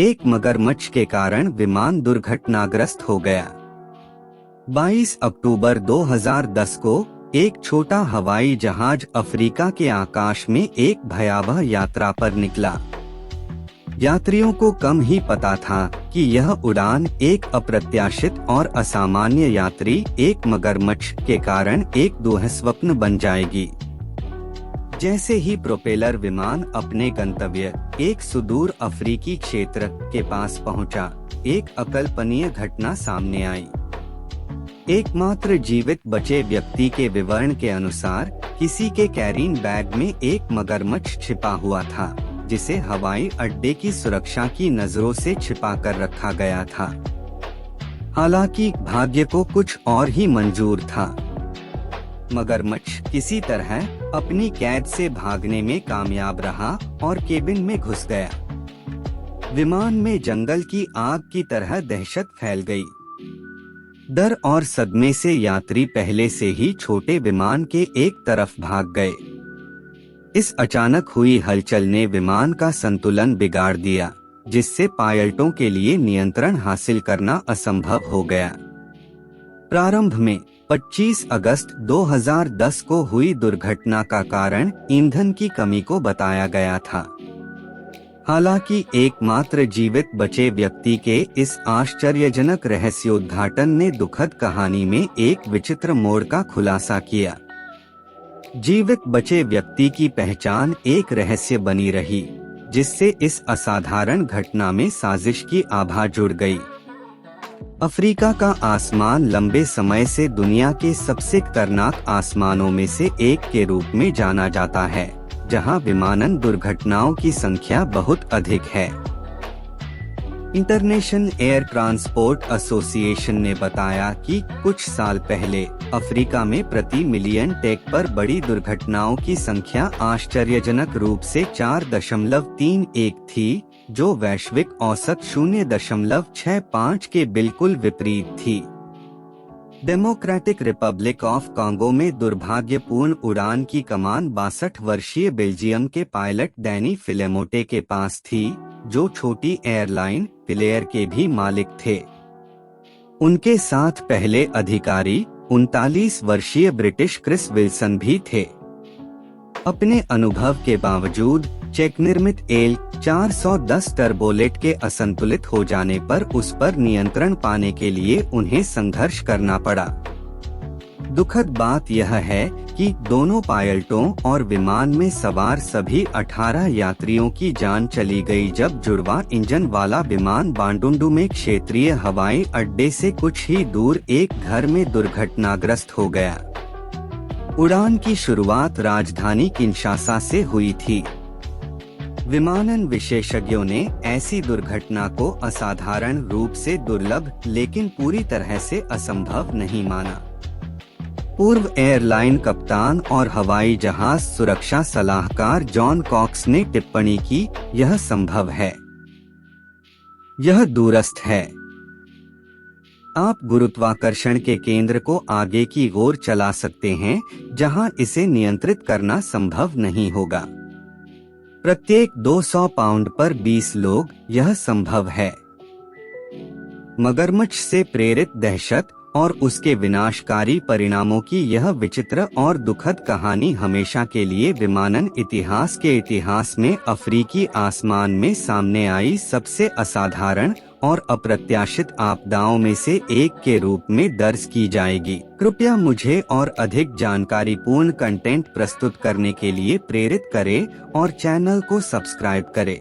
एक मगरमच्छ के कारण विमान दुर्घटनाग्रस्त हो गया। 22 अक्टूबर 2010 को एक छोटा हवाई जहाज अफ्रीका के आकाश में एक भयावह यात्रा पर निकला। यात्रियों को कम ही पता था कि यह उड़ान एक अप्रत्याशित और असामान्य यात्री एक मगरमच्छ के कारण एक दुःस्वप्न बन जाएगी। जैसे ही प्रोपेलर विमान अपने गंतव्य एक सुदूर अफ्रीकी क्षेत्र के पास पहुंचा, एक अकल्पनीय घटना सामने आई। एकमात्र जीवित बचे व्यक्ति के विवरण के अनुसार किसी के कैरिंग बैग में एक मगरमच्छ छिपा हुआ था, जिसे हवाई अड्डे की सुरक्षा की नजरों से छिपा कर रखा गया था। हालांकि भाग्य को कुछ और ही मंजूर था। मगरमच्छ किसी तरह अपनी कैद से भागने में कामयाब रहा और केबिन में घुस गया। विमान में जंगल की आग की तरह दहशत फैल गई। डर और सदमे से यात्री पहले से ही छोटे विमान के एक तरफ भाग गए। इस अचानक हुई हलचल ने विमान का संतुलन बिगाड़ दिया, जिससे पायलटों के लिए नियंत्रण हासिल करना असंभव हो गया। प्रारंभ में 25 अगस्त 2010 को हुई दुर्घटना का कारण ईंधन की कमी को बताया गया था। हालांकि एकमात्र जीवित बचे व्यक्ति के इस आश्चर्यजनक रहस्योद्घाटन ने दुखद कहानी में एक विचित्र मोड़ का खुलासा किया। जीवित बचे व्यक्ति की पहचान एक रहस्य बनी रही, जिससे इस असाधारण घटना में साजिश की आभा जुड़ गई। अफ्रीका का आसमान लंबे समय से दुनिया के सबसे खतरनाक आसमानों में से एक के रूप में जाना जाता है, जहां विमानन दुर्घटनाओं की संख्या बहुत अधिक है। इंटरनेशनल एयर ट्रांसपोर्ट एसोसिएशन ने बताया कि कुछ साल पहले अफ्रीका में प्रति मिलियन टेक पर बड़ी दुर्घटनाओं की संख्या आश्चर्यजनक रूप से 4.31 थी, जो वैश्विक औसत 0.65 के बिल्कुल विपरीत थी। डेमोक्रेटिक रिपब्लिक ऑफ कांगो में दुर्भाग्यपूर्ण उड़ान की कमान 62 वर्षीय बेल्जियम के पायलट डैनी फिलेमोटे के पास थी, जो छोटी एयरलाइन फिलेयर के भी मालिक थे। उनके साथ पहले अधिकारी 39 वर्षीय ब्रिटिश क्रिस विल्सन भी थे। अपने अनुभव के बावजूद चेक निर्मित एल 410 टर्बोलेट के असंतुलित हो जाने पर उस पर नियंत्रण पाने के लिए उन्हें संघर्ष करना पड़ा। दुखद बात यह है कि दोनों पायलटों और विमान में सवार सभी 18 यात्रियों की जान चली गई जब जुड़वा इंजन वाला विमान बांडुंडू में क्षेत्रीय हवाई अड्डे से कुछ ही दूर एक घर में दुर्घटनाग्रस्त हो गया। उड़ान की शुरुआत राजधानी किंशासा से हुई थी। विमानन विशेषज्ञों ने ऐसी दुर्घटना को असाधारण रूप से दुर्लभ लेकिन पूरी तरह से असंभव नहीं माना। पूर्व एयरलाइन कप्तान और हवाई जहाज सुरक्षा सलाहकार जॉन कॉक्स ने टिप्पणी की, यह संभव है, यह दूरस्थ है। आप गुरुत्वाकर्षण के केंद्र को आगे की ओर चला सकते हैं, जहां इसे नियंत्रित करना संभव नहीं होगा। प्रत्येक 200 पाउंड पर 20 लोग, यह संभव है। मगरमच्छ से प्रेरित दहशत और उसके विनाशकारी परिणामों की यह विचित्र और दुखद कहानी हमेशा के लिए विमानन इतिहास के इतिहास में अफ्रीकी आसमान में सामने आई सबसे असाधारण और अप्रत्याशित आपदाओं में से एक के रूप में दर्ज की जाएगी। कृपया मुझे और अधिक जानकारीपूर्ण कंटेंट प्रस्तुत करने के लिए प्रेरित करें और चैनल को सब्सक्राइब करें।